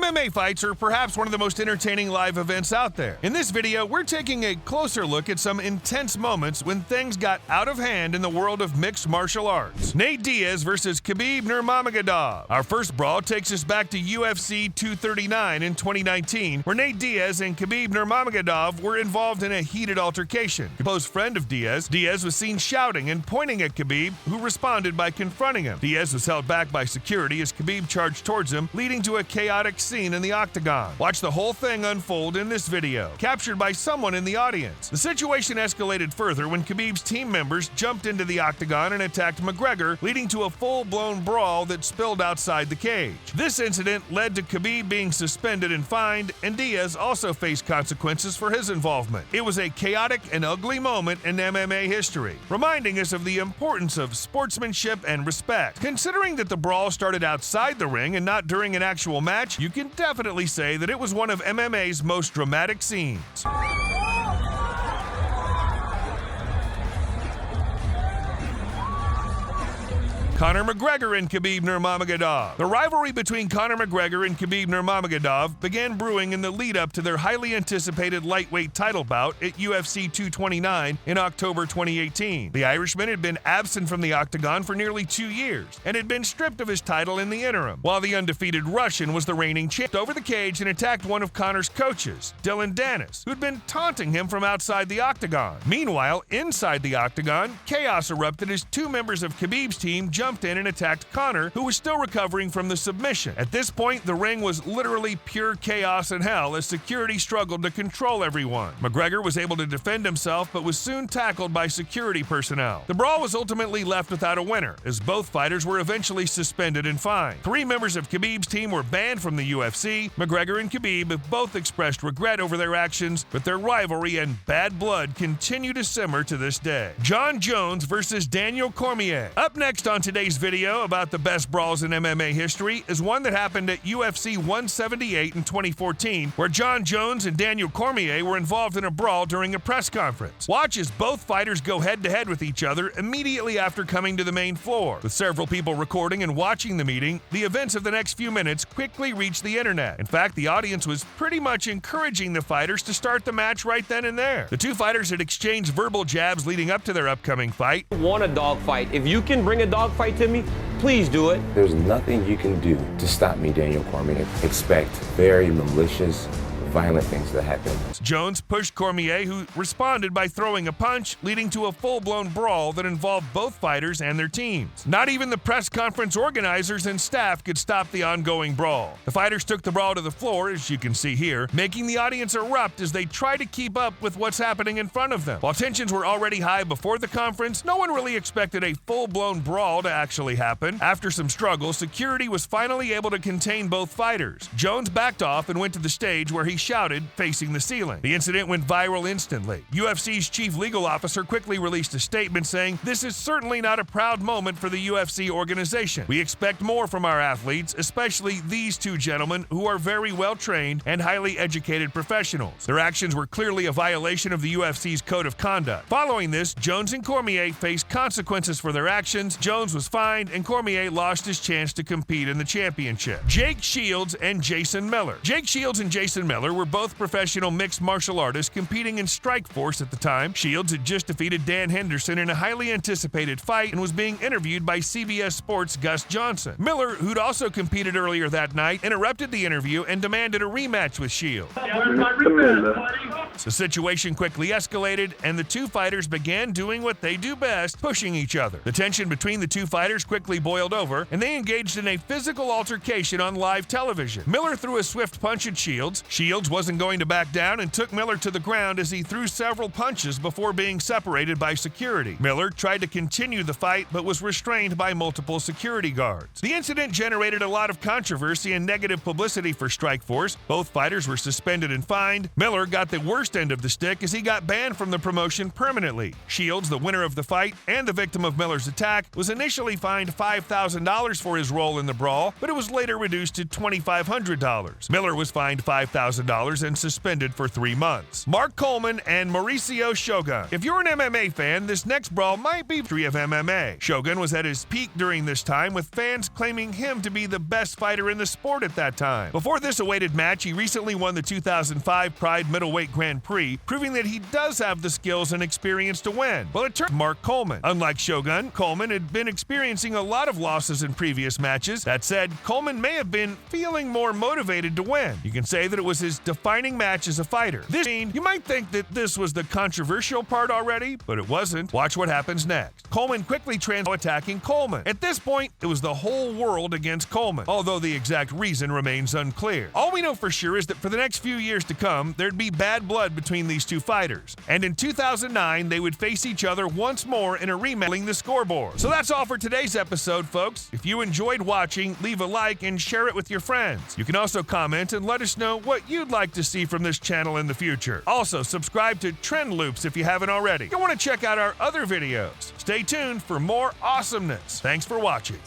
MMA fights are perhaps one of the most entertaining live events out there. In this video, we're taking a closer look at some intense moments when things got out of hand in the world of mixed martial arts. Nate Diaz versus Khabib Nurmagomedov. Our first brawl takes us back to UFC 239 in 2019, where Nate Diaz and Khabib Nurmagomedov were involved in a heated altercation. A close friend of Diaz was seen shouting and pointing at Khabib, who responded by confronting him. Diaz was held back by security as Khabib charged towards him, leading to a chaotic scene in the octagon. Watch the whole thing unfold in this video, captured by someone in the audience. The situation escalated further when Khabib's team members jumped into the octagon and attacked McGregor, leading to a full-blown brawl that spilled outside the cage. This incident led to Khabib being suspended and fined, and Diaz also faced consequences for his involvement. It was a chaotic and ugly moment in MMA history, reminding us of the importance of sportsmanship and respect. Considering that the brawl started outside the ring and not during an actual match, you can definitely say that it was one of MMA's most dramatic scenes. Conor McGregor and Khabib Nurmagomedov. The rivalry between Conor McGregor and Khabib Nurmagomedov began brewing in the lead-up to their highly anticipated lightweight title bout at UFC 229 in October 2018. The Irishman had been absent from the octagon for nearly 2 years and had been stripped of his title in the interim, while the undefeated Russian was the reigning champ. Over the cage and attacked one of Conor's coaches, Dylan Dennis, who'd been taunting him from outside the octagon. Meanwhile, inside the octagon, chaos erupted as two members of Khabib's team jumped in and attacked Conor, who was still recovering from the submission. At this point, the ring was literally pure chaos and hell as security struggled to control everyone. McGregor was able to defend himself but was soon tackled by security personnel. The brawl was ultimately left without a winner, as both fighters were eventually suspended and fined. 3 members of Khabib's team were banned from the UFC. McGregor and Khabib have both expressed regret over their actions, but their rivalry and bad blood continue to simmer to this day. Jon Jones versus Daniel Cormier. Up next on today's video about the best brawls in MMA history is one that happened at UFC 178 in 2014, where Jon Jones and Daniel Cormier were involved in a brawl during a press conference. Watch as both fighters go head-to-head with each other immediately after coming to the main floor. With several people recording and watching the meeting, the events of the next few minutes quickly reached the internet. In fact, the audience was pretty much encouraging the fighters to start the match right then and there. The two fighters had exchanged verbal jabs leading up to their upcoming fight. I want a dogfight. If you can bring a dogfight to me, please do it. There's nothing you can do to stop me, Daniel Cormier. Expect very malicious, violent things to happen. Jones pushed Cormier, who responded by throwing a punch, leading to a full-blown brawl that involved both fighters and their teams. Not even the press conference organizers and staff could stop the ongoing brawl. The fighters took the brawl to the floor, as you can see here, making the audience erupt as they try to keep up with what's happening in front of them. While tensions were already high before the conference, no one really expected a full-blown brawl to actually happen. After some struggle, security was finally able to contain both fighters. Jones backed off and went to the stage, where he shouted, facing the ceiling. The incident went viral instantly. UFC's chief legal officer quickly released a statement saying, "This is certainly not a proud moment for the UFC organization. We expect more from our athletes, especially these two gentlemen who are very well trained and highly educated professionals. Their actions were clearly a violation of the UFC's code of conduct." Following this, Jones and Cormier faced consequences for their actions. Jones was fined and Cormier lost his chance to compete in the championship. Jake Shields and Jason Miller. Jake Shields and Jason Miller were both professional mixed martial artists competing in Strikeforce at the time. Shields had just defeated Dan Henderson in a highly anticipated fight and was being interviewed by CBS Sports' Gus Johnson. Miller, who'd also competed earlier that night, interrupted the interview and demanded a rematch with Shields. The situation quickly escalated, and the two fighters began doing what they do best, pushing each other. The tension between the two fighters quickly boiled over, and they engaged in a physical altercation on live television. Miller threw a swift punch at Shields. Shields wasn't going to back down and took Miller to the ground as he threw several punches before being separated by security. Miller tried to continue the fight but was restrained by multiple security guards. The incident generated a lot of controversy and negative publicity for Strikeforce. Both fighters were suspended and fined. Miller got the worst end of the stick as he got banned from the promotion permanently. Shields, the winner of the fight and the victim of Miller's attack, was initially fined $5,000 for his role in the brawl, but it was later reduced to $2,500. Miller was fined $5,000 $100,000 and suspended for 3 months. Mark Coleman and Mauricio Shogun. If you're an MMA fan, this next brawl might be history of MMA. Shogun was at his peak during this time, with fans claiming him to be the best fighter in the sport at that time. Before this awaited match, he recently won the 2005 Pride Middleweight Grand Prix, proving that he does have the skills and experience to win. Well, it turned Mark Coleman. Unlike Shogun, Coleman had been experiencing a lot of losses in previous matches. That said, Coleman may have been feeling more motivated to win. You can say that it was his defining match as a fighter. This scene, you might think that this was the controversial part already, but it wasn't. Watch what happens next. Coleman quickly attacking Coleman. At this point, it was the whole world against Coleman, although the exact reason remains unclear. All we know for sure is that for the next few years to come, there'd be bad blood between these two fighters. And in 2009, they would face each other once more in a rematch the scoreboard. So that's all for today's episode, folks. If you enjoyed watching, leave a like and share it with your friends. You can also comment and let us know what you'd like to see from this channel in the future. Also, subscribe to Trend Loops if you haven't already. You'll want to check out our other videos. Stay tuned for more awesomeness. Thanks for watching.